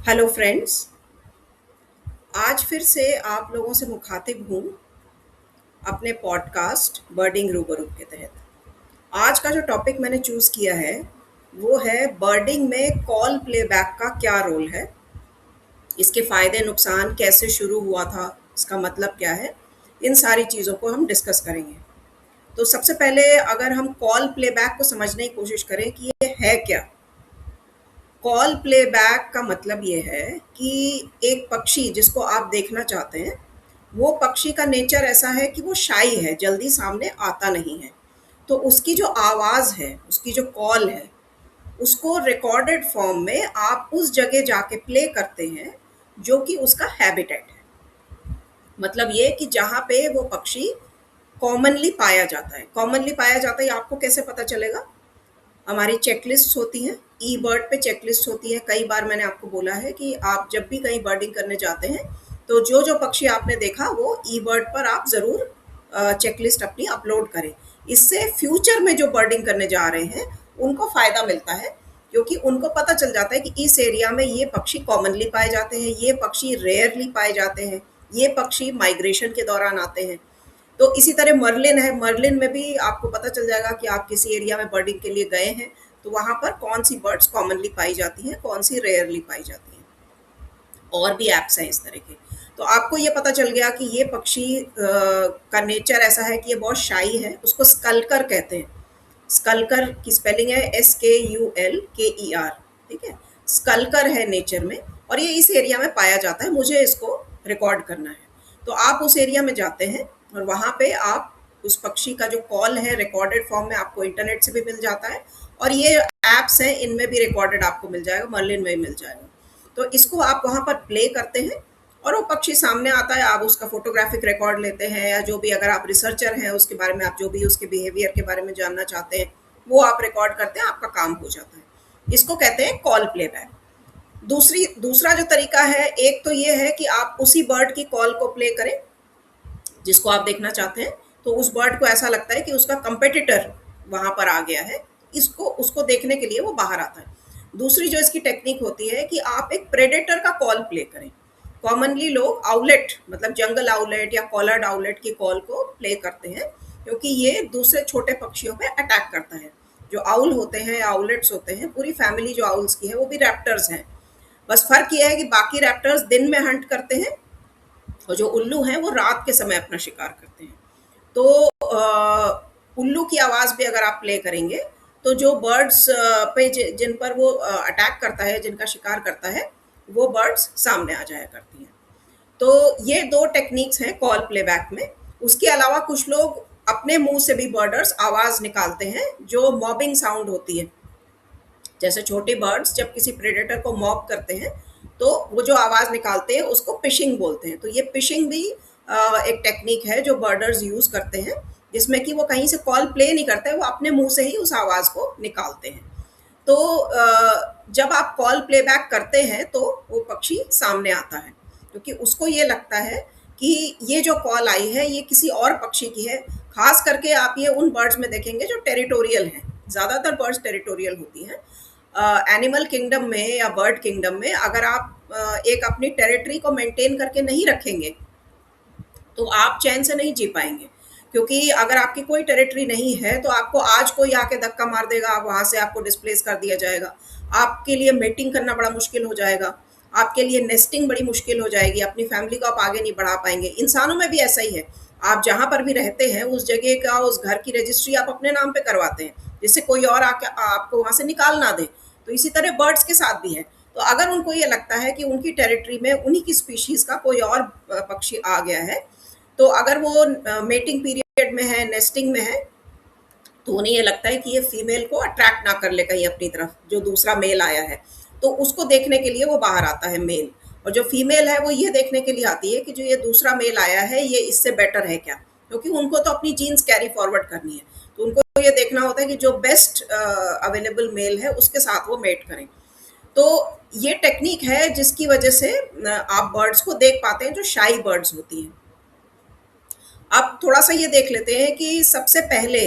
Hello friends. आज फिर से आप लोगों से मुखातिब हूँ अपने पॉडकास्ट बर्डिंग रूबरू के तहत। आज का जो टॉपिक मैंने चूज़ किया है वो है बर्डिंग में कॉल प्लेबैक का क्या रोल है, इसके फ़ायदे नुकसान, कैसे शुरू हुआ था, इसका मतलब क्या है, इन सारी चीज़ों को हम डिस्कस करेंगे। तो सबसे पहले अगर हम कॉल प्लेबैक को समझने की कोशिश करें कि ये है क्या। कॉल प्लेबैक का मतलब ये है कि एक पक्षी जिसको आप देखना चाहते हैं, वो पक्षी का नेचर ऐसा है कि वो शाई है, जल्दी सामने आता नहीं है। तो उसकी जो आवाज़ है, उसकी जो कॉल है, उसको रिकॉर्डेड फॉर्म में आप उस जगह जाके प्ले करते हैं जो कि उसका हैबिटेट है। मतलब ये कि जहाँ पे वो पक्षी कॉमनली पाया जाता है। कॉमनली पाया जाता है, ये आपको कैसे पता चलेगा? हमारी चेकलिस्ट होती हैं, ई बर्ड पे चेकलिस्ट होती है। कई बार मैंने आपको बोला है कि आप जब भी कहीं बर्डिंग करने जाते हैं तो जो जो पक्षी आपने देखा वो ई बर्ड पर आप ज़रूर चेकलिस्ट अपनी अपलोड करें। इससे फ्यूचर में जो बर्डिंग करने जा रहे हैं उनको फ़ायदा मिलता है, क्योंकि उनको पता चल जाता है कि इस एरिया में ये पक्षी कॉमनली पाए जाते हैं, ये पक्षी रेयरली पाए जाते हैं, ये पक्षी माइग्रेशन के दौरान आते हैं। तो इसी तरह मर्लिन है, मर्लिन में भी आपको पता चल जाएगा कि आप किसी एरिया में बर्डिंग के लिए गए हैं तो वहाँ पर कौन सी बर्ड्स कॉमनली पाई जाती हैं, कौन सी रेयरली पाई जाती हैं। और भी ऐप्स हैं इस तरह के। तो आपको ये पता चल गया कि ये पक्षी का नेचर ऐसा है कि ये बहुत शाई है, उसको स्कल्कर कहते हैं। स्कल्कर की स्पेलिंग है SKULKER। ठीक है, स्कल्कर है नेचर में और ये इस एरिया में पाया जाता है, मुझे इसको रिकॉर्ड करना है। तो आप उस एरिया में जाते हैं और वहाँ पे आप उस पक्षी का जो कॉल है रिकॉर्डेड फॉर्म में आपको इंटरनेट से भी मिल जाता है, और ये ऐप्स हैं इनमें भी रिकॉर्डेड आपको मिल जाएगा, मर्लिन में भी मिल जाएगा। तो इसको आप वहाँ पर प्ले करते हैं और वो पक्षी सामने आता है, आप उसका फोटोग्राफिक रिकॉर्ड लेते हैं, या जो भी अगर आप रिसर्चर हैं उसके बारे में, आप जो भी उसके बिहेवियर के बारे में जानना चाहते हैं वो आप रिकॉर्ड करते हैं, आपका काम हो जाता है। इसको कहते हैं कॉल प्लेबैक। दूसरा जो तरीका है, एक तो ये है कि आप उसी बर्ड की कॉल को प्ले करें जिसको आप देखना चाहते हैं, तो उस बर्ड को ऐसा लगता है कि उसका कंपेटिटर वहां पर आ गया है, इसको उसको देखने के लिए वो बाहर आता है। दूसरी जो इसकी टेक्निक होती है कि आप एक प्रेडेटर का कॉल प्ले करें। कॉमनली लोग आउलेट, मतलब जंगल आउलेट या कॉलर्ड आउलेट की कॉल को प्ले करते हैं, क्योंकि ये दूसरे छोटे पक्षियों पे अटैक करता है। जो आउल होते हैं, आउलेट्स होते हैं, पूरी फैमिली जो आउल्स की है वो भी रैप्टर्स हैं। बस फर्क ये है कि बाकी रैप्टर्स दिन में हंट करते हैं और जो उल्लू हैं वो रात के समय अपना शिकार करते हैं। तो उल्लू की आवाज़ भी अगर आप प्ले करेंगे तो जो बर्ड्स पे जिन पर वो अटैक करता है, जिनका शिकार करता है, वो बर्ड्स सामने आ जाया करती हैं। तो ये दो टेक्निक्स हैं कॉल प्लेबैक में। उसके अलावा कुछ लोग अपने मुंह से भी बर्डर्स आवाज़ निकालते हैं जो मॉबिंग साउंड होती है। जैसे छोटे बर्ड्स जब किसी प्रेडेटर को मॉब करते हैं तो वो जो आवाज़ निकालते हैं उसको पिशिंग बोलते हैं। तो ये पिशिंग भी एक टेक्निक है जो बर्डर्स यूज़ करते हैं, जिसमें कि वो कहीं से कॉल प्ले नहीं करते, वो अपने मुंह से ही उस आवाज़ को निकालते हैं। तो जब आप कॉल प्लेबैक करते हैं तो वो पक्षी सामने आता है, क्योंकि उसको ये लगता है कि ये जो कॉल आई है ये किसी और पक्षी की है। खास करके आप ये उन बर्ड्स में देखेंगे जो टेरिटोरियल हैं। ज़्यादातर बर्ड्स टेरिटोरियल होती हैं। एनिमल किंगडम में या बर्ड किंगडम में अगर आप एक अपनी टेरिटरी को मेंटेन करके नहीं रखेंगे तो आप चैन से नहीं जी पाएंगे। क्योंकि अगर आपकी कोई टेरिटरी नहीं है तो आपको आज कोई आके धक्का मार देगा, आप वहां से आपको डिस्प्लेस कर दिया जाएगा, आपके लिए मेटिंग करना बड़ा मुश्किल हो जाएगा, आपके लिए नेस्टिंग बड़ी मुश्किल हो जाएगी, अपनी फैमिली को आप आगे नहीं बढ़ा पाएंगे। इंसानों में भी ऐसा ही है, आप जहां पर भी रहते हैं उस जगह का, उस घर की रजिस्ट्री आप अपने नाम पे करवाते हैं, जिससे कोई और आके आपको वहां से निकाल ना दे। तो इसी तरह बर्ड्स के साथ भी है। तो अगर उनको ये लगता है कि उनकी टेरिटरी में उन्हीं की स्पीशीज का कोई और पक्षी आ गया है, तो अगर वो मेटिंग पीरियड में है, नेस्टिंग में है, तो उन्हें ये लगता है कि ये फीमेल को अट्रैक्ट ना कर ले कहीं अपनी तरफ, जो दूसरा मेल आया है। तो उसको देखने के लिए वो बाहर आता है मेल, और जो फीमेल है वो ये देखने के लिए आती है कि जो ये दूसरा मेल आया है ये इससे बेटर है क्या, क्योंकि उनको तो अपनी जीन्स कैरी फॉरवर्ड करनी है। तो उनको ये देखना होता है कि जो बेस्ट अवेलेबल मेल है उसके साथ वो मेट करें। तो ये टेक्निक है जिसकी वजह से आप बर्ड्स को देख पाते हैं जो शाई बर्ड्स होती हैं। अब थोड़ा सा ये देख लेते हैं कि सबसे पहले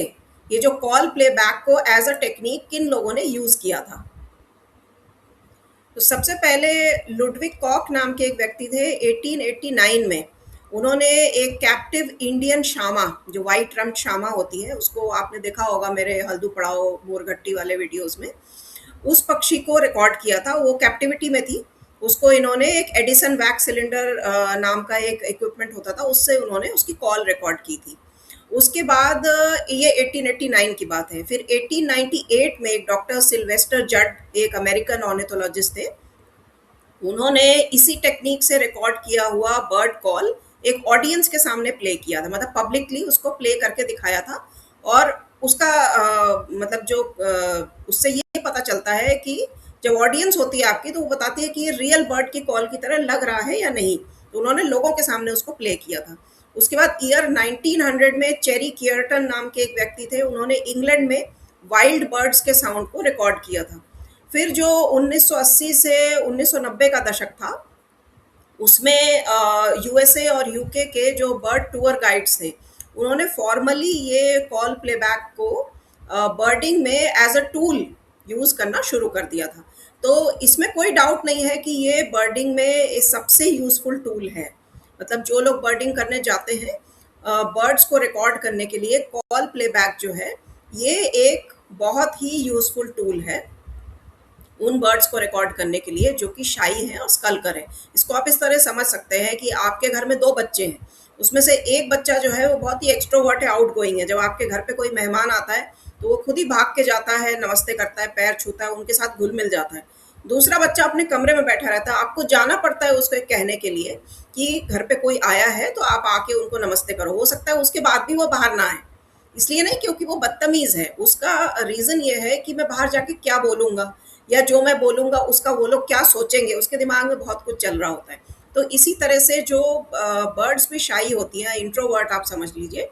ये जो कॉल प्लेबैक को एज अ टेक्निक किन लोगों ने यूज किया था। तो सबसे पहले लुडविग कॉक नाम के एक व्यक्ति थे 1889 में। उन्होंने एक कैप्टिव इंडियन शामा, जो व्हाइट रम्ड शामा होती है, उसको आपने देखा होगा मेरे हल्दू पड़ाओ मोरघट्टी वाले वीडियोस में। उस पक्षी को रिकॉर्ड किया था, वो कैप्टिविटी में थी। उसको इन्होंने एक एडिसन वैक्स सिलेंडर नाम का एक इक्विपमेंट होता था, उससे उन्होंने उसकी कॉल रिकॉर्ड की थी। उसके बाद ये 1889 की बात है। फिर 1898 में एक डॉक्टर सिल्वेस्टर जड, एक अमेरिकन ऑर्निथोलॉजिस्ट थे, उन्होंने इसी टेक्निक से रिकॉर्ड किया हुआ बर्ड कॉल एक ऑडियंस के सामने प्ले किया था, मतलब पब्लिकली उसको प्ले करके दिखाया था। और उसका मतलब जो उससे ये पता चलता है कि जब ऑडियंस होती है आपकी, तो वो बताती है कि ये रियल बर्ड की कॉल की तरह लग रहा है या नहीं। तो उन्होंने लोगों के सामने उसको प्ले किया था। उसके बाद ईयर 1900 में चेरी कियर्टन नाम के एक व्यक्ति थे, उन्होंने इंग्लैंड में वाइल्ड बर्ड्स के साउंड को रिकॉर्ड किया था। फिर जो 1980 से 1990 का दशक था, उसमें यूएसए और यूके के जो बर्ड टूर गाइड्स थे, उन्होंने फॉर्मली ये कॉल प्लेबैक को बर्डिंग में एज अ टूल यूज करना शुरू कर दिया था। तो इसमें कोई डाउट नहीं है कि ये बर्डिंग में एक सबसे यूजफुल टूल है। मतलब जो लोग बर्डिंग करने जाते हैं, बर्ड्स को रिकॉर्ड करने के लिए कॉल प्लेबैक जो है, ये एक बहुत ही यूजफुल टूल है उन बर्ड्स को रिकॉर्ड करने के लिए जो कि शाई हैं और स्कल्कर हैं। इसको आप इस तरह समझ सकते हैं कि आपके घर में 2 बच्चे हैं, उसमें से एक बच्चा जो है वो बहुत ही एक्सट्रोवर्ट है, आउटगोइंग है। जब आपके घर पे कोई मेहमान आता है, तो वो खुद ही भाग के जाता है, नमस्ते करता है, पैर छूता है, उनके साथ घुल-मिल जाता है। दूसरा बच्चा अपने कमरे में बैठा रहता है, आपको जाना पड़ता है उसको कहने के लिए कि घर पे कोई आया है, तो आप आके उनको नमस्ते करो। हो सकता है उसके बाद भी वो बाहर ना आए, इसलिए नहीं क्योंकि वो बदतमीज़ है, उसका रीज़न ये है कि मैं बाहर जाके क्या बोलूँगा, या जो मैं बोलूँगा उसका वो लोग क्या सोचेंगे, उसके दिमाग में बहुत कुछ चल रहा होता है। तो इसी तरह से जो बर्ड्स भी शाई होती हैं, इंट्रोवर्ट आप समझ लीजिए,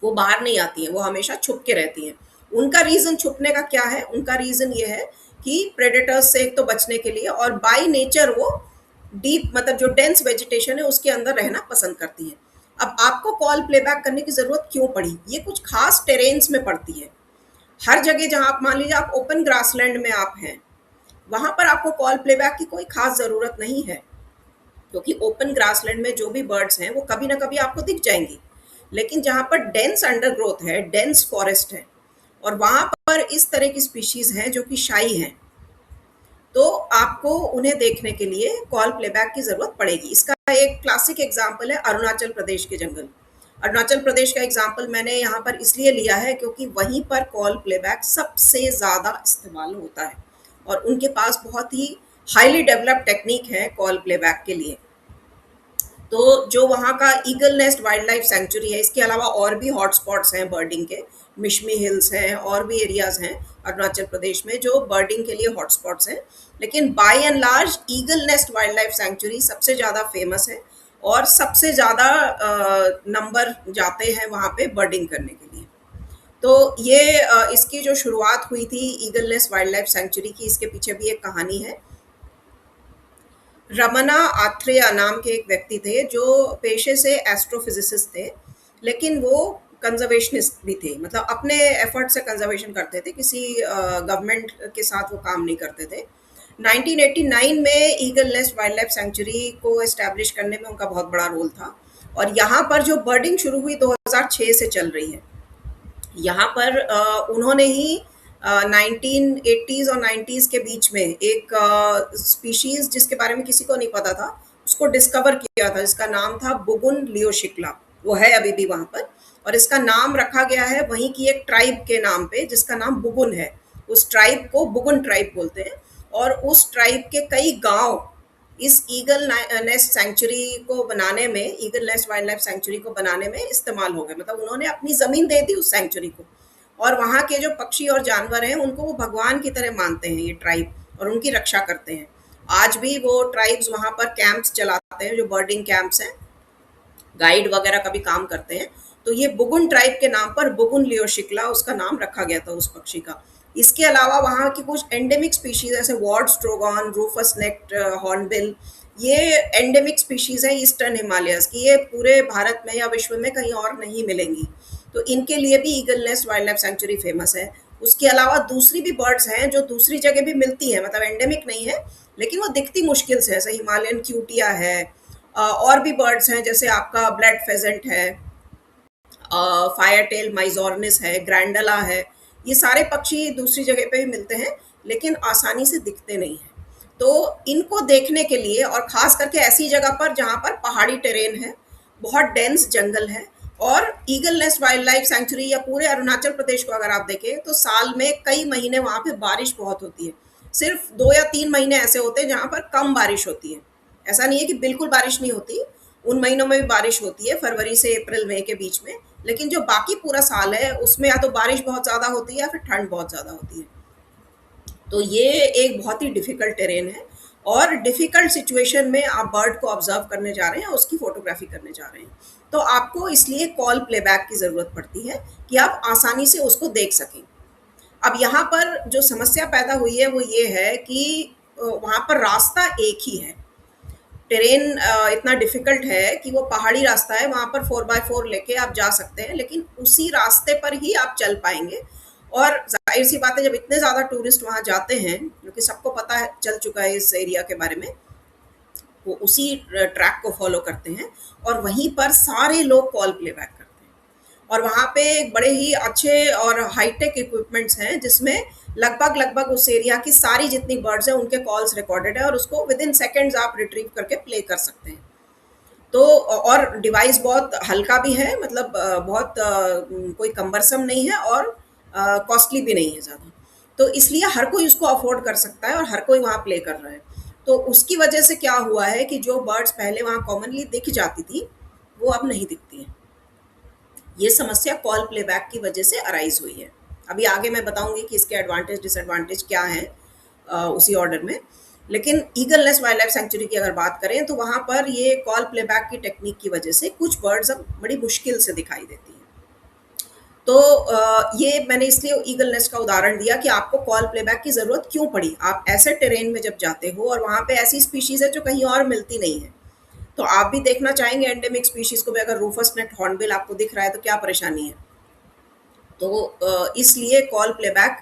वो बाहर नहीं आती हैं, वो हमेशा छुप के रहती हैं। उनका रीज़न छुपने का क्या है? उनका रीज़न ये है कि प्रेडेटर्स से एक तो बचने के लिए, और बाय नेचर वो डीप, मतलब जो डेंस वेजिटेशन है उसके अंदर रहना पसंद करती हैं। अब आपको कॉल प्लेबैक करने की ज़रूरत क्यों पड़ी? ये कुछ खास टेरेन्स में पड़ती है। हर जगह जहाँ आप मान लीजिए आप ओपन ग्रासलैंड में आप हैं, वहाँ पर आपको कॉल प्लेबैक की कोई खास ज़रूरत नहीं है, क्योंकि ओपन ग्रासलैंड में जो भी बर्ड्स हैं वो कभी ना कभी आपको दिख जाएंगी। लेकिन जहाँ पर डेंस अंडरग्रोथ है, डेंस फॉरेस्ट है, और वहाँ पर इस तरह की स्पीशीज हैं जो कि शाई हैं, तो आपको उन्हें देखने के लिए कॉल प्लेबैक की ज़रूरत पड़ेगी। इसका एक क्लासिक एग्जाम्पल है अरुणाचल प्रदेश के जंगल। अरुणाचल प्रदेश का एग्जाम्पल मैंने यहाँ पर इसलिए लिया है क्योंकि वहीं पर कॉल प्लेबैक सबसे ज़्यादा इस्तेमाल होता है, और उनके पास बहुत ही हाईली डेवलप्ड टेक्निक है कॉल प्लेबैक के लिए। तो जो वहाँ का eagle Nest wildlife century है, इसके अलावा और भी हॉटस्पॉट्स हैं बर्डिंग के, मिशमी हिल्स हैं, और भी एरियाज हैं अरुणाचल प्रदेश में जो बर्डिंग के लिए हॉटस्पॉट्स हैं। लेकिन by and large Eagle Nest wildlife sanctuary सबसे ज़्यादा फेमस है, और सबसे ज़्यादा नंबर जाते हैं वहाँ पे बर्डिंग करने के लिए। तो ये इसकी जो शुरुआत हुई थी eagle Nest wildlife century की, इसके पीछे भी एक कहानी है। रमना आथ्रेया नाम के एक व्यक्ति थे जो पेशे से एस्ट्रोफिजिसिस्ट थे, लेकिन वो कंजर्वेशनिस्ट भी थे, मतलब अपने एफर्ट से कंजर्वेशन करते थे, किसी गवर्नमेंट के साथ वो काम नहीं करते थे। 1989 में eagle Nest wildlife century को एस्टैब्लिश करने में उनका बहुत बड़ा रोल था, और यहाँ पर जो बर्डिंग शुरू हुई 2006 से चल रही है। यहाँ पर उन्होंने ही 1980s और 90s के बीच में एक स्पीशीज जिसके बारे में किसी को नहीं पता था, उसको डिस्कवर किया था, जिसका नाम था बुगुन लियोशिक्ला। वो है अभी भी वहाँ पर, और इसका नाम रखा गया है वहीं की एक ट्राइब के नाम पे जिसका नाम बुगुन है। उस ट्राइब को बुगुन ट्राइब बोलते हैं, और उस ट्राइब के कई गांव इस ईगल नेस्ट सेंचुरी को बनाने में, eagle Nest wildlife century को बनाने में इस्तेमाल हो गए। मतलब उन्होंने अपनी ज़मीन दे दी उस सेंचुरी को, और वहाँ के जो पक्षी और जानवर हैं उनको वो भगवान की तरह मानते हैं ये ट्राइब, और उनकी रक्षा करते हैं। आज भी वो ट्राइब्स वहाँ पर कैंप्स चलाते हैं, जो बर्डिंग कैंप्स हैं, गाइड वगैरह का भी काम करते हैं। तो ये बुगुन ट्राइब के नाम पर बुगुन लियोशिक्ला उसका नाम रखा गया था उस पक्षी का। इसके अलावा वहाँ की कुछ एंडेमिक स्पीशीज जैसे वार्ड स्ट्रोगॉन, रूफस नेक्ड हॉर्नबिल, ये एंडेमिक स्पीशीज है ईस्टर्न हिमालयस की, ये पूरे भारत में या विश्व में कहीं और नहीं मिलेंगी। तो इनके लिए भी eagle Nest wildlife century famous है। उसके अलावा दूसरी भी बर्ड्स हैं जो दूसरी जगह भी मिलती हैं, मतलब एंडेमिक नहीं है, लेकिन वो दिखती मुश्किल से है, जैसे हिमालयन क्यूटिया है, और भी बर्ड्स हैं जैसे आपका ब्लैक फेजेंट है, फायर टेल माइजोरनिस है, ग्रैंडला है। ये सारे पक्षी दूसरी जगह पे भी मिलते हैं, लेकिन आसानी से दिखते नहीं हैं। तो इनको देखने के लिए, और ख़ास करके ऐसी जगह पर जहाँ पर पहाड़ी टेरेन है, बहुत डेंस जंगल है, और eagle Nest wildlife century या पूरे अरुणाचल प्रदेश को अगर आप देखें तो साल में कई महीने वहाँ पे बारिश बहुत होती है। सिर्फ 2 या 3 महीने ऐसे होते हैं जहाँ पर कम बारिश होती है। ऐसा नहीं है कि बिल्कुल बारिश नहीं होती, उन महीनों में भी बारिश होती है, फरवरी से अप्रैल मई के बीच में। लेकिन जो बाकी पूरा साल है उसमें या तो बारिश बहुत ज़्यादा होती है या फिर ठंड बहुत ज़्यादा होती है। तो ये एक बहुत ही डिफ़िकल्ट टेरेन है, और डिफ़िकल्ट सिचुएशन में आप बर्ड को ऑब्ज़र्व करने जा रहे हैं, उसकी फ़ोटोग्राफ़ी करने जा रहे हैं। तो आपको इसलिए कॉल प्लेबैक की ज़रूरत पड़ती है कि आप आसानी से उसको देख सकें। अब यहाँ पर जो समस्या पैदा हुई है वो ये है कि वहाँ पर रास्ता एक ही है। टेरेन इतना डिफ़िकल्ट है कि वो पहाड़ी रास्ता है, वहाँ पर 4x4 लेके आप जा सकते हैं, लेकिन उसी रास्ते पर ही आप चल पाएँगे। और ज़ाहिर-सी बात है, जब इतने ज़्यादा टूरिस्ट वहाँ जाते हैं, क्योंकि सबको पता है, चल चुका है इस एरिया के बारे में, वो उसी ट्रैक को फॉलो करते हैं, और वहीं पर सारे लोग कॉल प्लेबैक करते हैं। और वहाँ पे एक बड़े ही अच्छे और हाईटेक इक्विपमेंट्स हैं जिसमें लगभग लगभग उस एरिया की सारी जितनी बर्ड्स हैं उनके कॉल्स रिकॉर्डेड है, और उसको विद इन सेकेंड्स आप रिट्रीव करके प्ले कर सकते हैं। तो और डिवाइस बहुत हल्का भी है, मतलब बहुत कोई कम्बरसम नहीं है, और कॉस्टली भी नहीं है ज़्यादा। तो इसलिए हर कोई उसको अफोर्ड कर सकता है और हर कोई वहाँ प्ले कर रहा है। तो उसकी वजह से क्या हुआ है कि जो बर्ड्स पहले वहाँ कॉमनली दिख जाती थी, वो अब नहीं दिखती हैं। ये समस्या कॉल प्लेबैक की वजह से अराइज हुई है। अभी आगे मैं बताऊंगी कि इसके एडवांटेज डिसएडवांटेज क्या हैं, उसी ऑर्डर में। लेकिन eagle Nest wildlife century की अगर बात करें तो वहाँ पर ये कॉल प्लेबैक की टेक्निक की वजह से कुछ बर्ड्स अब बड़ी मुश्किल से दिखाई देती हैं। तो ये मैंने इसलिए ईगल नेस्ट का उदाहरण दिया कि आपको कॉल प्लेबैक की ज़रूरत क्यों पड़ी। आप ऐसे टेरेन में जब जाते हो और वहाँ पे ऐसी स्पीशीज़ है जो कहीं और मिलती नहीं है, तो आप भी देखना चाहेंगे एंडेमिक स्पीशीज़ को भी। अगर रूफस नेट हॉर्नबिल आपको दिख रहा है तो क्या परेशानी है। तो इसलिए कॉल प्लेबैक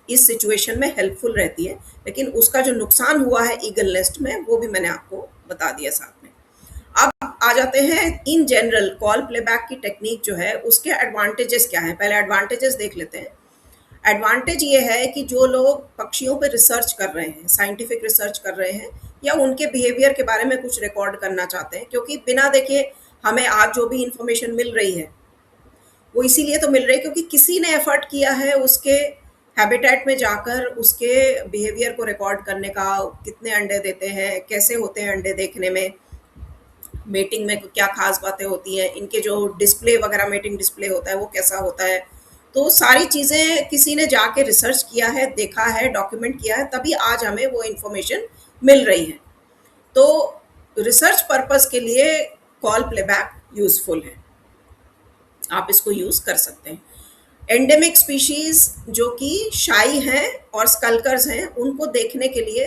इस सिचुएशन में हेल्पफुल रहती है, लेकिन उसका जो नुकसान हुआ है ईगल नेस्ट में वो भी मैंने आपको बता दिया साथ में। अब आ जाते हैं इन जनरल कॉल प्लेबैक की टेक्निक जो है उसके एडवांटेजेस क्या हैं। पहले एडवांटेजेस देख लेते हैं। एडवांटेज ये है कि जो लोग पक्षियों पे रिसर्च कर रहे हैं, साइंटिफिक रिसर्च कर रहे हैं, या उनके बिहेवियर के बारे में कुछ रिकॉर्ड करना चाहते हैं, क्योंकि बिना देखे हमें आज जो भी इंफॉर्मेशन मिल रही है वो इसीलिए तो मिल रही है क्योंकि किसी ने एफर्ट किया है उसके हैबिटेट में जाकर उसके बिहेवियर को रिकॉर्ड करने का। कितने अंडे देते हैं, कैसे होते हैं अंडे देखने में, मेटिंग में क्या खास बातें होती हैं, इनके जो डिस्प्ले वगैरह मेटिंग डिस्प्ले होता है वो कैसा होता है। तो सारी चीज़ें किसी ने जाके रिसर्च किया है, देखा है, डॉक्यूमेंट किया है, तभी आज हमें वो इन्फॉर्मेशन मिल रही है। तो रिसर्च पर्पस के लिए कॉल प्लेबैक यूज़फुल है, आप इसको यूज़ कर सकते हैं। एंडेमिक स्पीशीज़ जो कि शाई हैं और स्कल्कर्स हैं, उनको देखने के लिए,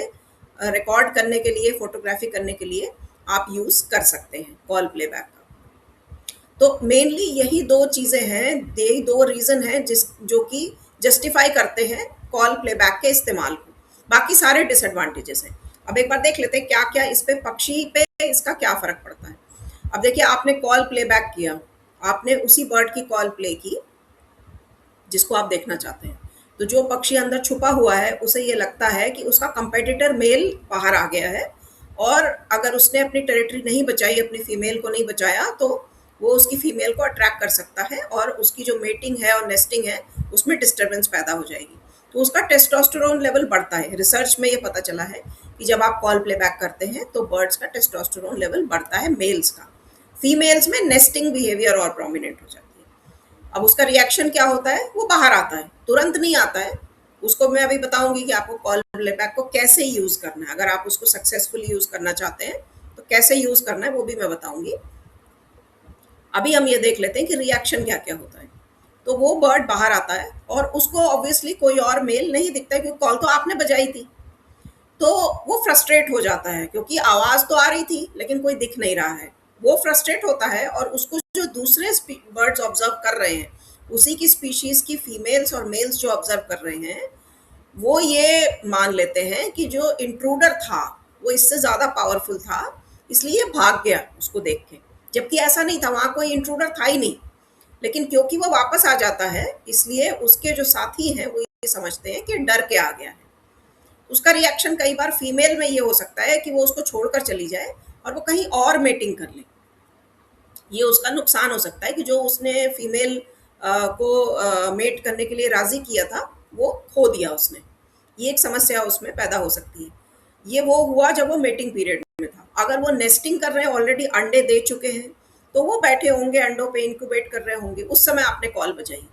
रिकॉर्ड करने के लिए, फ़ोटोग्राफी करने के लिए आप यूज़ कर सकते हैं कॉल प्लेबैक का। तो मेनली यही 2 चीज़ें हैं, यही 2 रीज़न हैं जो कि जस्टिफ़ाई करते हैं कॉल प्लेबैक के इस्तेमाल को। बाकी सारे डिसएडवांटेजेस हैं। अब एक बार देख लेते हैं क्या-क्या इस पे, पक्षी पे इसका क्या फ़र्क पड़ता है। अब देखिए, आपने कॉल प्लेबैक किया, आपने उसी बर्ड की कॉल प्ले की जिसको आप देखना चाहते हैं। तो जो पक्षी अंदर छुपा हुआ है उसे ये लगता है कि उसका कंपेटिटर मेल बाहर आ गया है, और अगर उसने अपनी टेरिटरी नहीं बचाई, अपनी फीमेल को नहीं बचाया, तो वो उसकी फीमेल को अट्रैक्ट कर सकता है, और उसकी जो मेटिंग है और नेस्टिंग है उसमें डिस्टर्बेंस पैदा हो जाएगी। तो उसका टेस्टोस्टेरोन लेवल बढ़ता है। रिसर्च में ये पता चला है कि जब आप कॉल प्लेबैक करते हैं तो बर्ड्स का टेस्टोस्टेरोन लेवल बढ़ता है मेल्स का। फीमेल्स में नेस्टिंग बिहेवियर और प्रोमिनेंट हो जाती है। अब उसका रिएक्शन क्या होता है, वो बाहर आता है, तुरंत नहीं आता है। उसको मैं अभी बताऊंगी कि आपको कॉल प्लेबैक को कैसे यूज़ करना है। अगर आप उसको सक्सेसफुली यूज़ करना चाहते हैं तो कैसे यूज़ करना है वो भी मैं बताऊंगी। अभी हम ये देख लेते हैं कि रिएक्शन क्या क्या होता है। तो वो बर्ड बाहर आता है और उसको ऑब्वियसली कोई और मेल नहीं दिखता है, क्योंकि कॉल तो आपने बजाई थी। तो वो फ्रस्ट्रेट हो जाता है, क्योंकि आवाज़ तो आ रही थी लेकिन कोई दिख नहीं रहा है। वो फ्रस्ट्रेट होता है, और उसको जो दूसरे बर्ड्स ऑब्जर्व कर रहे हैं उसी की स्पीशीज़ की फीमेल्स और मेल्स जो ऑब्ज़र्व कर रहे हैं, वो ये मान लेते हैं कि जो इंट्रूडर था, वो इससे ज़्यादा पावरफुल था, इसलिए ये भाग गया उसको देख के। जबकि ऐसा नहीं था, वहाँ कोई इंट्रूडर था ही नहीं। लेकिन क्योंकि वो वापस आ जाता है, इसलिए उसके जो साथी हैं, वो ये समझते हैं कि डर के आ गया है। उसका रिएक्शन कई बार फीमेल में ये हो सकता है कि वो उसको छोड़कर चली जाए और वो कहीं और मेटिंग कर ले। ये उसका नुकसान हो सकता है कि जो उसने फीमेल को मेट करने के लिए राज़ी किया था, वो खो दिया उसने। ये एक समस्या उसमें पैदा हो सकती है। ये वो हुआ जब वो मेटिंग पीरियड में था। अगर वो नेस्टिंग कर रहे हैं, ऑलरेडी अंडे दे चुके हैं, तो वो बैठे होंगे अंडों पे इंक्यूबेट कर रहे होंगे, उस समय आपने कॉल बजाई।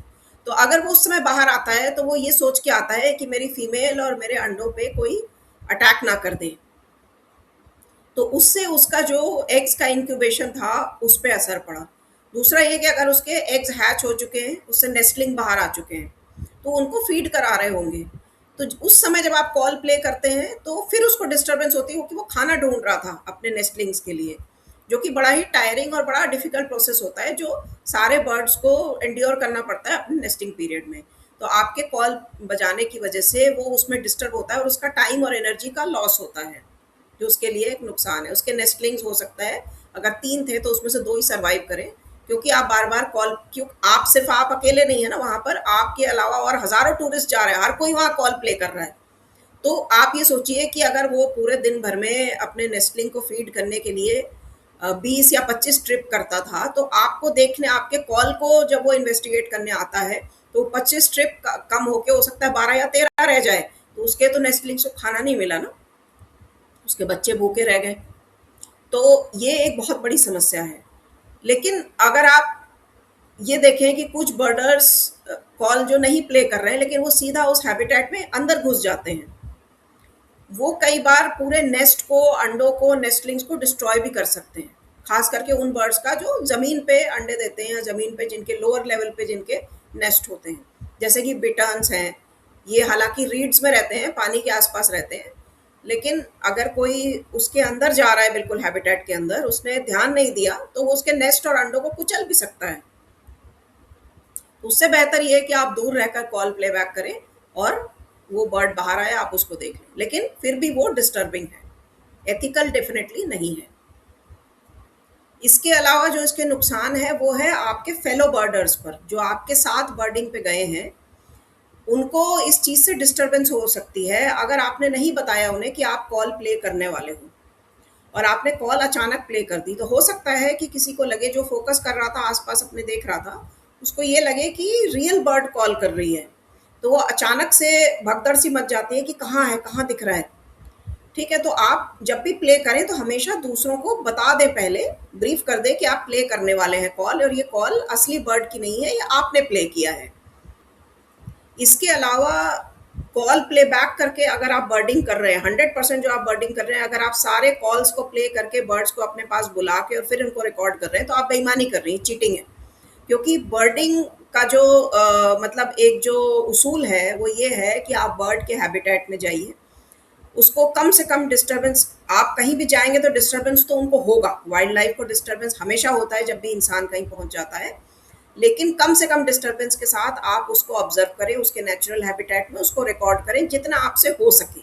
तो अगर वो उस समय बाहर आता है, तो वो ये सोच के आता है कि मेरी फीमेल और मेरे अंडों पे कोई अटैक ना कर दे। तो उससे उसका जो एग्स का इंक्यूबेशन था, उस पे असर पड़ा। दूसरा ये कि अगर उसके एग्स हैच हो चुके हैं, उससे नेस्टलिंग बाहर आ चुके हैं, तो उनको फीड करा रहे होंगे। तो उस समय जब आप कॉल प्ले करते हैं, तो फिर उसको डिस्टर्बेंस होती है, क्योंकि वो खाना ढूंढ रहा था अपने नेस्टलिंग्स के लिए, जो कि बड़ा ही टायरिंग और बड़ा डिफिकल्ट प्रोसेस होता है, जो सारे बर्ड्स को एंड्योर करना पड़ता है अपने नेस्टिंग पीरियड में। तो आपके कॉल बजाने की वजह से वो उसमें डिस्टर्ब होता है और उसका टाइम और एनर्जी का लॉस होता है, जो उसके लिए एक नुकसान है। उसके नेस्टलिंग्स हो सकता है, अगर 3 थे तो उसमें से 2 ही सर्वाइव करें, क्योंकि आप बार-बार कॉल, क्यों आप सिर्फ़ आप अकेले नहीं है ना वहाँ पर, आपके अलावा और हज़ारों टूरिस्ट जा रहे हैं, हर कोई वहाँ कॉल प्ले कर रहा है। तो आप ये सोचिए कि अगर वो पूरे दिन भर में अपने नेस्टलिंग को फीड करने के लिए 20 या 25 ट्रिप करता था, तो आपको देखने, आपके कॉल को जब वो इन्वेस्टिगेट करने आता है, तो 25 ट्रिप कम होके हो सकता है 12 या 13 रह जाए, तो उसके तो नेस्टलिंग्स को खाना नहीं मिला ना, उसके बच्चे भूखे रह गए। तो ये एक बहुत बड़ी समस्या है। लेकिन अगर आप ये देखें कि कुछ बर्डर्स कॉल जो नहीं प्ले कर रहे हैं, लेकिन वो सीधा उस हैबिटेट में अंदर घुस जाते हैं। वो कई बार पूरे नेस्ट को, अंडों को, नेस्टलिंग्स को डिस्ट्रॉय भी कर सकते हैं। खास करके उन बर्ड्स का जो ज़मीन पे अंडे देते हैं, या ज़मीन पे जिनके लोअर लेवल पे जिनके नेस्ट होते हैं। जैसे कि बिटर्न्स हैं, ये हालाँकि रीड्स में रहते हैं, पानी के आस-पास रहते हैं। लेकिन अगर कोई उसके अंदर जा रहा है, बिल्कुल हैबिटेट के अंदर, उसने ध्यान नहीं दिया, तो वो उसके नेस्ट और अंडों को कुचल भी सकता है। उससे बेहतर ये है कि आप दूर रहकर कॉल प्लेबैक करें और वो बर्ड बाहर आए, आप उसको देख लें। लेकिन फिर भी वो डिस्टर्बिंग है, एथिकल डेफिनेटली नहीं है। इसके अलावा जो इसके नुकसान है, वो है आपके फेलो बर्डर्स पर, जो आपके साथ बर्डिंग पे गए हैं, उनको इस चीज़ से डिस्टर्बेंस हो सकती है अगर आपने नहीं बताया उन्हें कि आप कॉल प्ले करने वाले हो, और आपने कॉल अचानक प्ले कर दी। तो हो सकता है कि किसी को लगे, जो फोकस कर रहा था, आसपास अपने देख रहा था, उसको ये लगे कि रियल बर्ड कॉल कर रही है, तो वो अचानक से भगदड़ सी मच जाती है कि कहाँ है, कहाँ दिख रहा है। ठीक है, तो आप जब भी प्ले करें तो हमेशा दूसरों को बता दें, पहले ब्रीफ कर दें कि आप प्ले करने वाले हैं कॉल, और ये कॉल असली बर्ड की नहीं है, ये आपने प्ले किया है। इसके अलावा कॉल प्लेबैक करके अगर आप बर्डिंग कर रहे हैं, 100% जो आप बर्डिंग कर रहे हैं, अगर आप सारे कॉल्स को प्ले करके बर्ड्स को अपने पास बुला के और फिर उनको रिकॉर्ड कर रहे हैं, तो आप बेईमानी कर रही हैं, चीटिंग है। क्योंकि बर्डिंग का जो मतलब एक जो उसूल है, वो ये है कि आप बर्ड के हैबिटेट में जाइए, उसको कम से कम डिस्टर्बेंस, आप कहीं भी जाएंगे तो डिस्टर्बेंस तो उनको होगा, वाइल्ड लाइफ को डिस्टर्बेंस हमेशा होता है जब भी इंसान कहीं पहुंच जाता है। लेकिन कम से कम डिस्टर्बेंस के साथ आप उसको ऑब्जर्व करें, उसके नेचुरल हैबिटेट में उसको रिकॉर्ड करें जितना आपसे हो सके।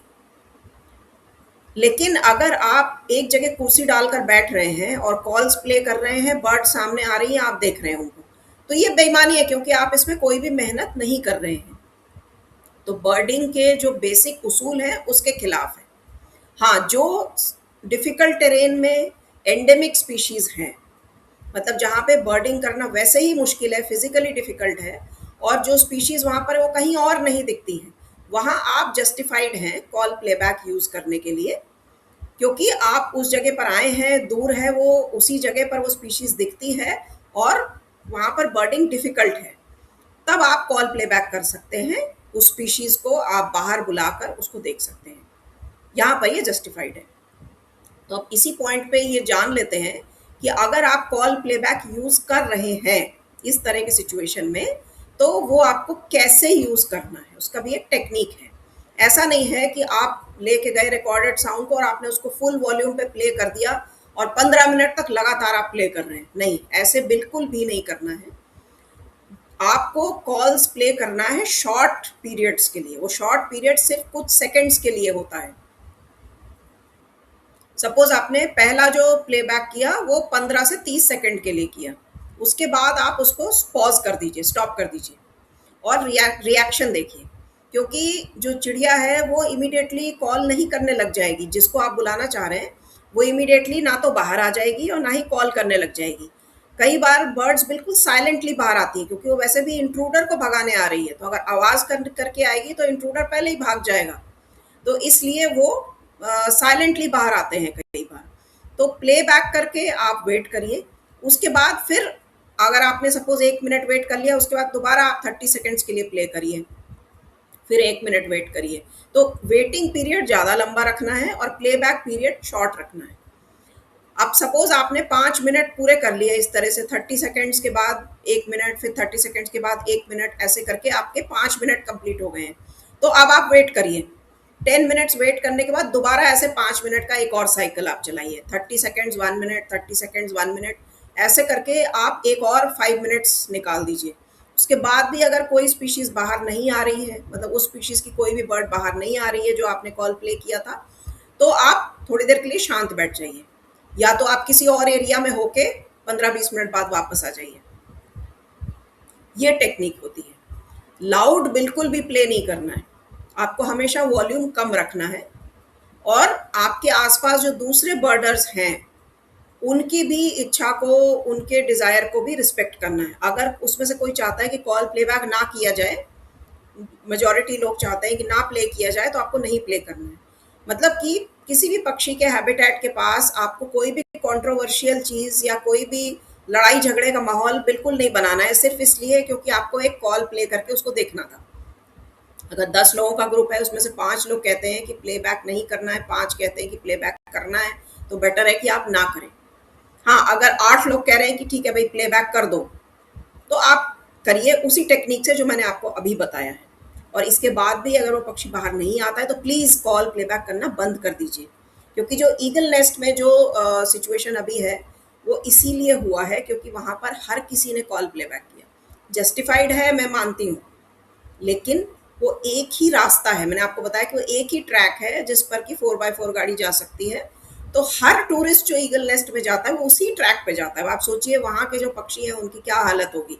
लेकिन अगर आप एक जगह कुर्सी डालकर बैठ रहे हैं और कॉल्स प्ले कर रहे हैं, बर्ड सामने आ रही हैं, आप देख रहे हैं उनको, तो ये बेईमानी है, क्योंकि आप इसमें कोई भी मेहनत नहीं कर रहे हैं। तो बर्डिंग के जो बेसिक उसूल हैं, उसके खिलाफ है। हाँ, जो डिफिकल्ट टेरेन में एंडेमिक स्पीशीज हैं, मतलब जहाँ पे बर्डिंग करना वैसे ही मुश्किल है, फिजिकली डिफिकल्ट है, और जो स्पीशीज वहाँ पर वो कहीं और नहीं दिखती हैं, वहाँ आप जस्टिफाइड हैं कॉल प्लेबैक यूज करने के लिए, क्योंकि आप उस जगह पर आए हैं, दूर है वो, उसी जगह पर वो स्पीशीज दिखती है और वहाँ पर बर्डिंग डिफिकल्ट है, तब आप कॉल प्लेबैक कर सकते हैं। उस स्पीशीज को आप बाहर बुलाकर उसको देख सकते हैं, यहाँ पर ये जस्टिफाइड है। तो अब इसी पॉइंट पे ये जान लेते हैं कि अगर आप कॉल प्लेबैक यूज कर रहे हैं इस तरह की सिचुएशन में, तो वो आपको कैसे यूज करना है, उसका भी एक टेक्निक है। ऐसा नहीं है कि आप लेके गए रिकॉर्डेड साउंड को और आपने उसको फुल वॉल्यूम पे प्ले कर दिया और 15 मिनट तक लगातार आप प्ले कर रहे हैं, नहीं, ऐसे बिल्कुल भी नहीं करना है। आपको कॉल्स प्ले करना है शॉर्ट पीरियड्स के लिए। वो शॉर्ट पीरियड सिर्फ कुछ सेकंड्स के लिए होता है। सपोज आपने पहला जो प्लेबैक किया वो 15 से 30 सेकंड के लिए किया, उसके बाद आप उसको पॉज कर दीजिए, स्टॉप कर दीजिए और रिएक्शन देखिए। क्योंकि जो चिड़िया है वो इमीडिएटली कॉल नहीं करने लग जाएगी, जिसको आप बुलाना चाह रहे हैं वो इमीडिएटली ना तो बाहर आ जाएगी और ना ही कॉल करने लग जाएगी। कई बार बर्ड्स बिल्कुल साइलेंटली बाहर आती हैं क्योंकि वो वैसे भी इंट्रूडर को भगाने आ रही है, तो अगर आवाज करके आएगी तो इंट्रूडर पहले ही भाग जाएगा। तो इसलिए वो साइलेंटली बाहर आते हैं कई बार। तो प्ले बैक करके आप वेट करिए, उसके बाद फिर अगर आपने सपोज 1 मिनट वेट कर लिया, उसके बाद दोबारा आप 30 सेकेंड्स के लिए प्ले करिए, फिर 1 मिनट वेट करिए। तो वेटिंग पीरियड ज़्यादा लंबा रखना है और प्लेबैक पीरियड शॉर्ट रखना है। अब सपोज आपने 5 मिनट पूरे कर लिए इस तरह से, 30 सेकेंड्स के बाद 1 मिनट, फिर 30 सेकेंड्स के बाद 1 मिनट, ऐसे करके आपके 5 मिनट कंप्लीट हो गए हैं। तो अब आप वेट करिए, 10 मिनट्स वेट करने के बाद दोबारा ऐसे 5 मिनट का एक और साइकिल आप चलाइए, 30 सेकेंड्स 1 मिनट, 30 सेकेंड्स 1 मिनट, ऐसे करके आप एक और 5 मिनट्स निकाल दीजिए। उसके बाद भी अगर कोई स्पीशीज बाहर नहीं आ रही है, मतलब उस स्पीशीज की कोई भी बर्ड बाहर नहीं आ रही है जो आपने कॉल प्ले किया था, तो आप थोड़ी देर के लिए शांत बैठ जाइए, या तो आप किसी और एरिया में होके 15-20 मिनट बाद वापस आ जाइए। ये टेक्निक होती है। लाउड बिल्कुल भी प्ले नहीं करना है, आपको हमेशा वॉल्यूम कम रखना है और आपके आसपास जो दूसरे बर्डर्स हैं उनकी भी इच्छा को, उनके डिज़ायर को भी रिस्पेक्ट करना है। अगर उसमें से कोई चाहता है कि कॉल प्लेबैक ना किया जाए, मेजॉरिटी लोग चाहते हैं कि ना प्ले किया जाए, तो आपको नहीं प्ले करना है। मतलब कि किसी भी पक्षी के हैबिटेट के पास आपको कोई भी कंट्रोवर्शियल चीज़ या कोई भी लड़ाई झगड़े का माहौल बिल्कुल नहीं बनाना है, सिर्फ इसलिए क्योंकि आपको एक कॉल प्ले करके उसको देखना था। अगर 10 लोगों का ग्रुप है, उसमें से 5 लोग कहते हैं कि प्लेबैक नहीं करना है, 5 कहते हैं कि प्लेबैक करना है, तो बेटर है कि आप ना करें। हाँ, अगर 8 लोग कह रहे हैं कि ठीक है भाई प्लेबैक कर दो, तो आप करिए उसी टेक्निक से जो मैंने आपको अभी बताया है। और इसके बाद भी अगर वो पक्षी बाहर नहीं आता है तो प्लीज़ कॉल प्लेबैक करना बंद कर दीजिए। क्योंकि जो ईगल नेस्ट में जो सिचुएशन अभी है वो इसीलिए हुआ है क्योंकि वहाँ पर हर किसी ने कॉल प्लेबैक किया। जस्टिफाइड है, मैं मानती हूँ, लेकिन वो एक ही रास्ता है, मैंने आपको बताया कि वो एक ही ट्रैक है जिस पर कि 4x4 गाड़ी जा सकती है। तो हर टूरिस्ट जो ईगल नेस्ट में जाता है वो उसी ट्रैक पे जाता है। आप सोचिए वहाँ के जो पक्षी हैं उनकी क्या हालत होगी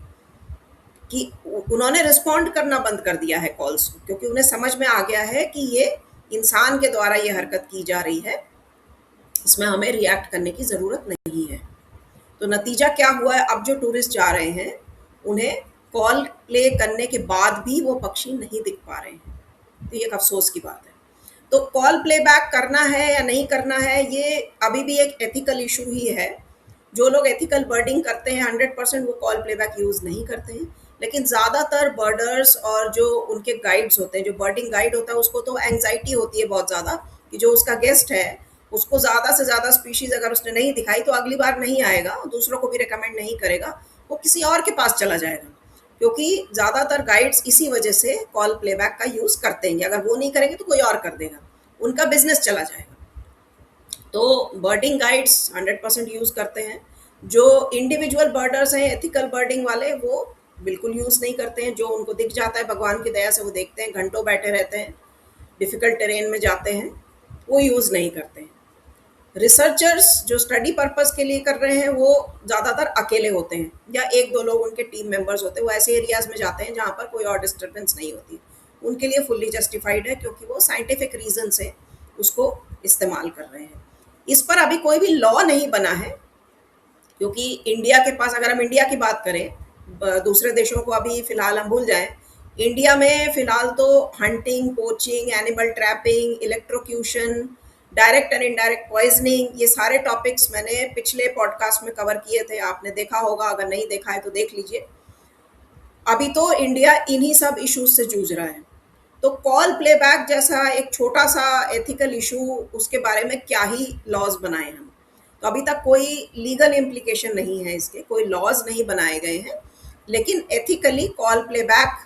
कि उन्होंने रिस्पॉन्ड करना बंद कर दिया है कॉल्स को, क्योंकि उन्हें समझ में आ गया है कि ये इंसान के द्वारा ये हरकत की जा रही है, इसमें हमें रिएक्ट करने की ज़रूरत नहीं है। तो नतीजा क्या हुआ है, अब जो टूरिस्ट जा रहे हैं उन्हें कॉल प्ले करने के बाद भी वो पक्षी नहीं दिख पा रहे हैं। तो ये एक अफसोस की बात है। तो कॉल प्लेबैक करना है या नहीं करना है, ये अभी भी एक एथिकल इशू ही है। जो लोग एथिकल बर्डिंग करते हैं 100% वो कॉल प्लेबैक यूज़ नहीं करते हैं, लेकिन ज़्यादातर बर्डर्स और जो उनके गाइड्स होते हैं, जो बर्डिंग गाइड होता है उसको तो एंग्जाइटी होती है बहुत ज़्यादा कि जो उसका गेस्ट है उसको ज़्यादा से ज़्यादा स्पीशीज़ अगर उसने नहीं दिखाई तो अगली बार नहीं आएगा, दूसरों को भी रिकमेंड नहीं करेगा, वो किसी और के पास चला जाएगा। क्योंकि ज़्यादातर गाइड्स इसी वजह से कॉल प्लेबैक का यूज़ करते हैं, अगर वो नहीं करेंगे तो कोई और कर देगा, उनका बिजनेस चला जाएगा। तो बर्डिंग गाइड्स 100% यूज़ करते हैं। जो इंडिविजुअल बर्डर्स हैं एथिकल बर्डिंग वाले वो बिल्कुल यूज़ नहीं करते हैं। जो उनको दिख जाता है भगवान की दया से वो देखते हैं, घंटों बैठे रहते हैं, डिफ़िकल्ट टेरेन में जाते हैं, वो यूज़ नहीं करते हैं। रिसर्चर्स जो स्टडी पर्पस के लिए कर रहे हैं वो ज़्यादातर अकेले होते हैं या 1-2 लोग उनके टीम मेंबर्स होते हैं। वो ऐसे एरियाज़ में जाते हैं जहाँ पर कोई और डिस्टर्बेंस नहीं होती, उनके लिए फुल्ली जस्टिफाइड है क्योंकि वो साइंटिफिक रीज़न से उसको इस्तेमाल कर रहे हैं। इस पर अभी कोई भी लॉ नहीं बना है क्योंकि इंडिया के पास, अगर हम इंडिया की बात करें, दूसरे देशों को अभी फ़िलहाल हम भूल जाएं, इंडिया में फ़िलहाल तो hunting, poaching, animal trapping, electrocution, direct and indirect poisoning, ये सारे टॉपिक्स मैंने पिछले पॉडकास्ट में कवर किए थे, आपने देखा होगा, अगर नहीं देखा है तो देख लीजिए। अभी तो इंडिया इन्हीं सब इश्यूज से जूझ रहा है। तो कॉल प्लेबैक जैसा एक छोटा सा एथिकल इशू, उसके बारे में क्या ही लॉज बनाए हम। तो अभी तक कोई लीगल इम्प्लीकेशन नहीं है, इसके कोई लॉज नहीं बनाए गए हैं, लेकिन एथिकली कॉल प्लेबैक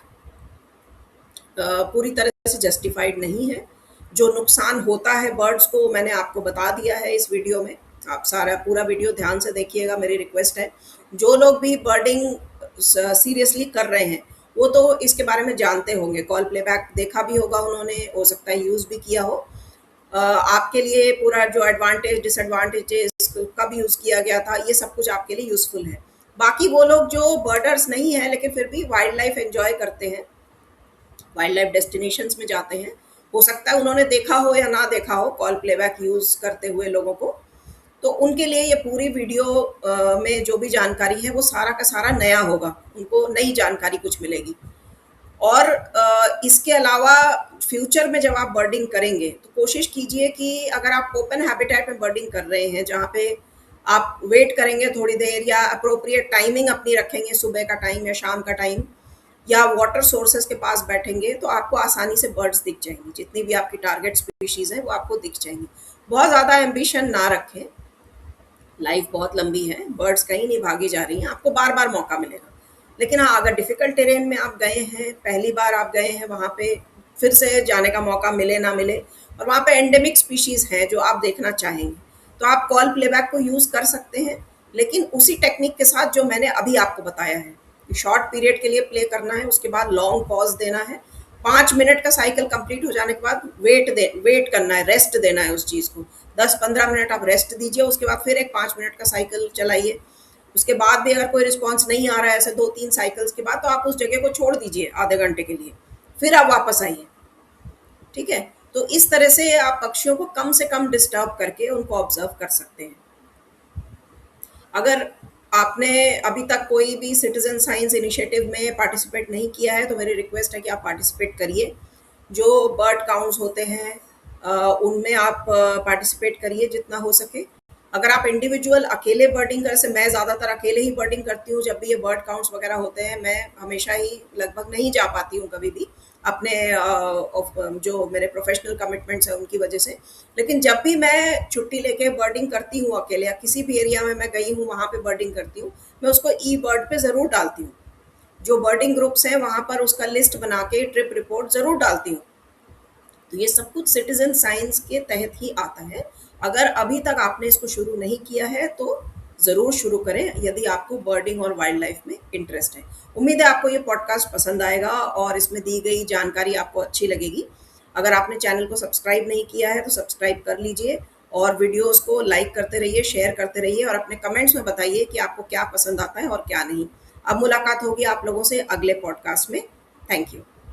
पूरी तरह से जस्टिफाइड नहीं है। जो नुकसान होता है बर्ड्स को मैंने आपको बता दिया है इस वीडियो में, आप सारा पूरा वीडियो ध्यान से देखिएगा, मेरी रिक्वेस्ट है। जो लोग भी बर्डिंग सीरियसली कर रहे हैं, वो तो इसके बारे में जानते होंगे। कॉल प्लेबैक देखा भी होगा उन्होंने, हो सकता है यूज़ भी किया हो। आपके लिए पूरा जो एडवांटेज डिसएडवांटेजेस कब यूज़ किया गया था, ये सब कुछ आपके लिए यूज़फुल है। बाकी वो लोग जो बर्डर्स नहीं हैं लेकिन फिर भी वाइल्ड लाइफ एंजॉय करते हैं, वाइल्ड लाइफ डेस्टिनेशंस में जाते हैं, हो सकता है उन्होंने देखा हो या ना देखा हो कॉल प्लेबैक यूज़ करते हुए लोगों को, तो उनके लिए ये पूरी वीडियो में जो भी जानकारी है वो सारा का सारा नया होगा, उनको नई जानकारी कुछ मिलेगी। और इसके अलावा फ्यूचर में जब आप बर्डिंग करेंगे तो कोशिश कीजिए कि अगर आप ओपन हैबिटेट में बर्डिंग कर रहे हैं जहाँ पे आप वेट करेंगे थोड़ी देर या अप्रोप्रिएट टाइमिंग अपनी रखेंगे, सुबह का टाइम या शाम का टाइम, या वाटर सोर्सेज के पास बैठेंगे, तो आपको आसानी से बर्ड्स दिख जाएंगी। जितनी भी आपकी टारगेट स्पीशीज है वो आपको दिख जाएंगी। बहुत ज़्यादा एम्बिशन ना रखें, लाइफ बहुत लंबी है, बर्ड्स कहीं नहीं भागी जा रही हैं, आपको बार बार मौका मिलेगा। लेकिन हाँ, अगर डिफ़िकल्ट टेरेन में आप गए हैं, पहली बार आप गए हैं वहाँ पे, फिर से जाने का मौका मिले ना मिले, और वहाँ पे एंडेमिक स्पीशीज़ हैं जो आप देखना चाहेंगे, तो आप कॉल प्लेबैक को यूज़ कर सकते हैं, लेकिन उसी टेक्निक के साथ जो मैंने अभी आपको बताया है। शॉर्ट पीरियड के लिए प्ले करना है, उसके बाद लॉन्ग पॉज देना है, 5 मिनट का साइकिल कंप्लीट हो जाने के बाद वेट करना है, रेस्ट देना है उस चीज़ को। 10-15 मिनट आप रेस्ट दीजिए, उसके बाद फिर एक 5 मिनट का साइकिल चलाइए। उसके बाद भी अगर कोई रिस्पॉन्स नहीं आ रहा है ऐसे 2-3 साइकिल्स के बाद, तो आप उस जगह को छोड़ दीजिए आधे घंटे के लिए, फिर आप वापस आइए। ठीक है, तो इस तरह से आप पक्षियों को कम से कम डिस्टर्ब करके उनको ऑब्जर्व कर सकते हैं। अगर आपने अभी तक कोई भी सिटीजन साइंस इनिशिएटिव में पार्टिसिपेट नहीं किया है तो मेरी रिक्वेस्ट है कि आप पार्टिसिपेट करिए। जो बर्ड काउंट्स होते हैं उनमें आप पार्टिसिपेट करिए जितना हो सके। अगर आप इंडिविजुअल अकेले बर्डिंग कर, से मैं ज़्यादातर अकेले ही बर्डिंग करती हूँ। जब भी ये बर्ड काउंट्स वगैरह होते हैं, मैं हमेशा ही लगभग नहीं जा पाती हूँ कभी भी, अपने जो मेरे प्रोफेशनल कमिटमेंट्स हैं उनकी वजह से। लेकिन जब भी मैं छुट्टी लेके बर्डिंग करती हूँ अकेले, या किसी भी एरिया में मैं गई हूँ वहाँ पे बर्डिंग करती हूँ, मैं उसको ई बर्ड पे ज़रूर डालती हूँ। जो बर्डिंग ग्रुप्स हैं वहाँ पर उसका लिस्ट बना के ट्रिप रिपोर्ट ज़रूर डालती हूँ। तो ये सब कुछ सिटीजन साइंस के तहत ही आता है। अगर अभी तक आपने इसको शुरू नहीं किया है तो ज़रूर शुरू करें, यदि आपको बर्डिंग और वाइल्ड लाइफ में इंटरेस्ट है। उम्मीद है आपको ये पॉडकास्ट पसंद आएगा और इसमें दी गई जानकारी आपको अच्छी लगेगी। अगर आपने चैनल को सब्सक्राइब नहीं किया है तो सब्सक्राइब कर लीजिए, और वीडियोस को लाइक करते रहिए, शेयर करते रहिए, और अपने कमेंट्स में बताइए कि आपको क्या पसंद आता है और क्या नहीं। अब मुलाकात होगी आप लोगों से अगले पॉडकास्ट में। Thank you.